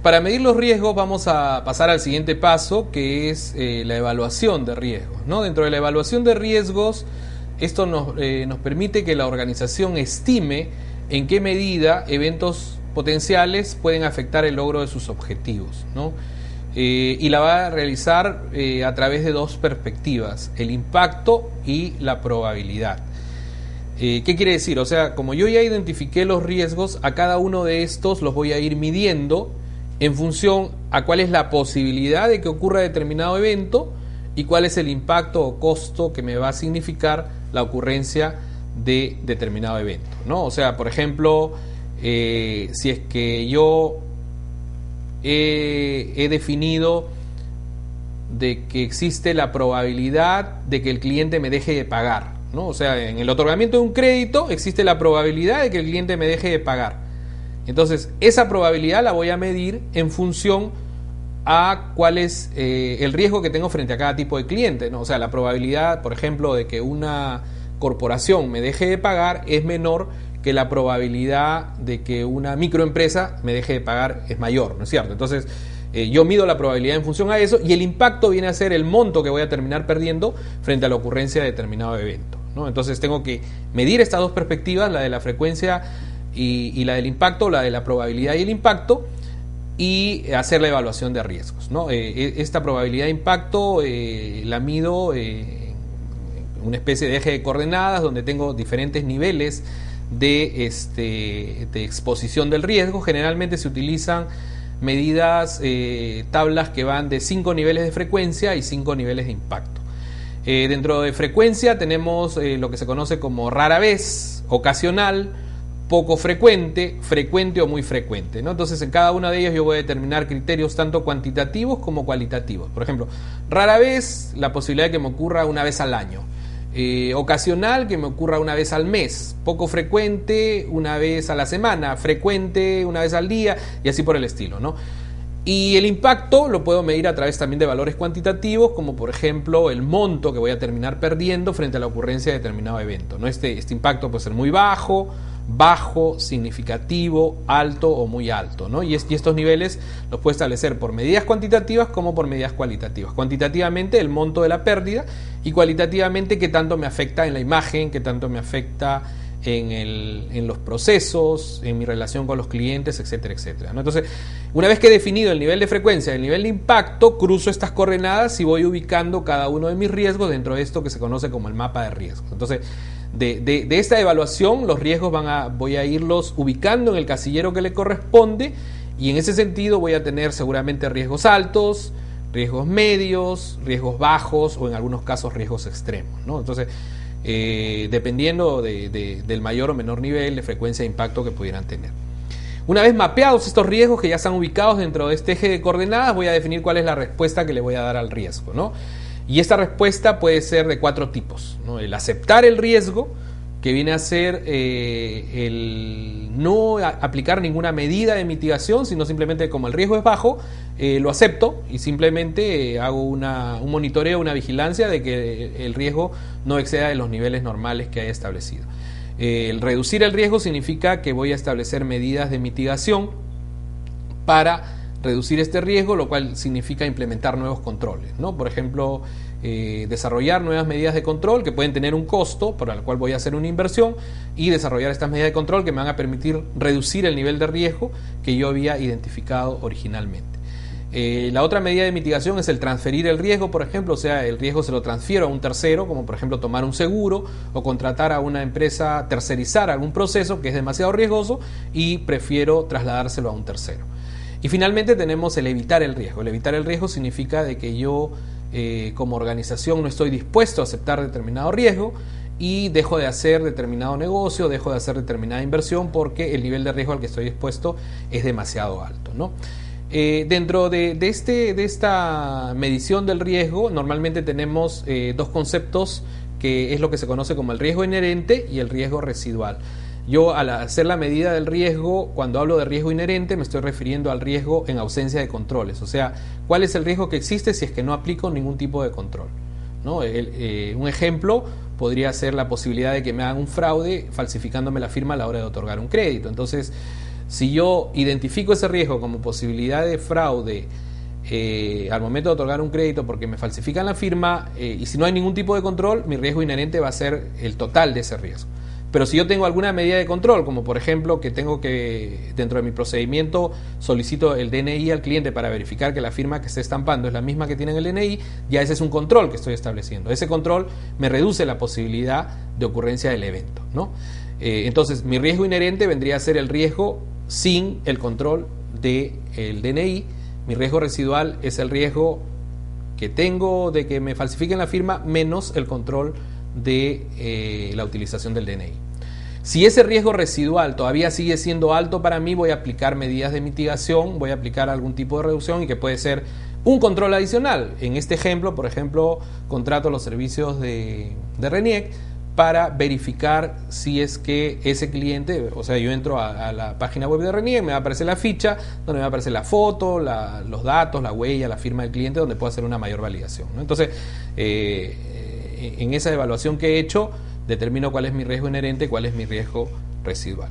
para medir los riesgos vamos a pasar al siguiente paso, que es la evaluación de riesgos, ¿no? Dentro de la evaluación de riesgos, esto nos permite que la organización estime en qué medida eventos potenciales pueden afectar el logro de sus objetivos, ¿no? Y la va a realizar a través de dos perspectivas, el impacto y la probabilidad. ¿Qué quiere decir? O sea, como yo ya identifiqué los riesgos, a cada uno de estos los voy a ir midiendo en función a cuál es la posibilidad de que ocurra determinado evento y cuál es el impacto o costo que me va a significar la ocurrencia de determinado evento, ¿no? O sea, por ejemplo, si es que yo he definido de que existe la probabilidad de que el cliente me deje de pagar, ¿no? O sea, en el otorgamiento de un crédito existe la probabilidad de que el cliente me deje de pagar. Entonces, esa probabilidad la voy a medir en función a cuál es el riesgo que tengo frente a cada tipo de cliente, ¿no? O sea, la probabilidad, por ejemplo, de que una corporación me deje de pagar es menor que la probabilidad de que una microempresa me deje de pagar es mayor, ¿no es cierto? Entonces, yo mido la probabilidad en función a eso y el impacto viene a ser el monto que voy a terminar perdiendo frente a la ocurrencia de determinado evento, ¿no? Entonces, tengo que medir estas dos perspectivas, la de la frecuencia y la del impacto, la de la probabilidad y el impacto, y hacer la evaluación de riesgos, ¿no? Esta probabilidad de impacto la mido en una especie de eje de coordenadas donde tengo diferentes niveles de exposición del riesgo. Generalmente se utilizan medidas, tablas que van de 5 niveles de frecuencia y 5 niveles de impacto. Dentro de frecuencia tenemos lo que se conoce como rara vez, ocasional, poco frecuente, frecuente o muy frecuente, ¿no? Entonces, en cada uno de ellos yo voy a determinar criterios tanto cuantitativos como cualitativos. Por ejemplo, rara vez, la posibilidad de que me ocurra una vez al año. Ocasional, que me ocurra una vez al mes. Poco frecuente, una vez a la semana. Frecuente, una vez al día, y así por el estilo, ¿no? Y el impacto lo puedo medir a través también de valores cuantitativos, como por ejemplo el monto que voy a terminar perdiendo frente a la ocurrencia de determinado evento, ¿no? Este impacto puede ser muy bajo, significativo, alto o muy alto, ¿no? Y estos niveles los puedo establecer por medidas cuantitativas como por medidas cualitativas. Cuantitativamente el monto de la pérdida y cualitativamente qué tanto me afecta en la imagen, qué tanto me afecta en los procesos, en mi relación con los clientes, etcétera, etcétera, ¿no? Entonces, una vez que he definido el nivel de frecuencia y el nivel de impacto, cruzo estas coordenadas y voy ubicando cada uno de mis riesgos dentro de esto que se conoce como el mapa de riesgos. Entonces, de esta evaluación, los riesgos voy a irlos ubicando en el casillero que le corresponde, y en ese sentido voy a tener seguramente riesgos altos, riesgos medios, riesgos bajos o en algunos casos riesgos extremos, ¿no? Entonces, dependiendo del mayor o menor nivel de frecuencia de impacto que pudieran tener. Una vez mapeados estos riesgos que ya están ubicados dentro de este eje de coordenadas, voy a definir cuál es la respuesta que le voy a dar al riesgo, ¿no? Y esta respuesta puede ser de 4 tipos, ¿no? El aceptar el riesgo, que viene a ser el no aplicar ninguna medida de mitigación, sino simplemente como el riesgo es bajo, lo acepto y simplemente hago un monitoreo, una vigilancia de que el riesgo no exceda de los niveles normales que haya establecido. El reducir el riesgo significa que voy a establecer medidas de mitigación para reducir este riesgo, lo cual significa implementar nuevos controles, ¿no? Por ejemplo, desarrollar nuevas medidas de control que pueden tener un costo, por el cual voy a hacer una inversión, y desarrollar estas medidas de control que me van a permitir reducir el nivel de riesgo que yo había identificado originalmente. La otra medida de mitigación es el transferir el riesgo, por ejemplo, o sea, el riesgo se lo transfiero a un tercero, como por ejemplo tomar un seguro o contratar a una empresa, tercerizar algún proceso que es demasiado riesgoso y prefiero trasladárselo a un tercero. Y finalmente tenemos el evitar el riesgo. El evitar el riesgo significa de que yo como organización no estoy dispuesto a aceptar determinado riesgo y dejo de hacer determinado negocio, dejo de hacer determinada inversión porque el nivel de riesgo al que estoy expuesto es demasiado alto, ¿no? Dentro de esta medición del riesgo, normalmente tenemos dos conceptos que es lo que se conoce como el riesgo inherente y el riesgo residual. Yo, al hacer la medida del riesgo, cuando hablo de riesgo inherente, me estoy refiriendo al riesgo en ausencia de controles. O sea, ¿cuál es el riesgo que existe si es que no aplico ningún tipo de control? ¿No? Un ejemplo podría ser la posibilidad de que me hagan un fraude falsificándome la firma a la hora de otorgar un crédito. Entonces, Si yo identifico ese riesgo como posibilidad de fraude al momento de otorgar un crédito porque me falsifican la firma, y si no hay ningún tipo de control, mi riesgo inherente va a ser el total de ese riesgo. Pero si yo tengo alguna medida de control, como por ejemplo que tengo que, dentro de mi procedimiento, solicito el DNI al cliente para verificar que la firma que esté estampando es la misma que tiene en el DNI, ya ese es un control que estoy estableciendo. Ese control me reduce la posibilidad de ocurrencia del evento, ¿no? Entonces, mi riesgo inherente vendría a ser el riesgo sin el control del DNI. Mi riesgo residual es el riesgo que tengo de que me falsifiquen la firma menos el control de la utilización del DNI. Si ese riesgo residual todavía sigue siendo alto para mí, voy a aplicar medidas de mitigación, voy a aplicar algún tipo de reducción y que puede ser un control adicional. En este ejemplo, por ejemplo, contrato los servicios de RENIEC para verificar si es que ese cliente, o sea, yo entro a la página web de RENIEC, me va a aparecer la ficha, donde me va a aparecer la foto, los datos, la huella, la firma del cliente, donde puedo hacer una mayor validación, ¿no? Entonces, en esa evaluación que he hecho, determino cuál es mi riesgo inherente, cuál es mi riesgo residual.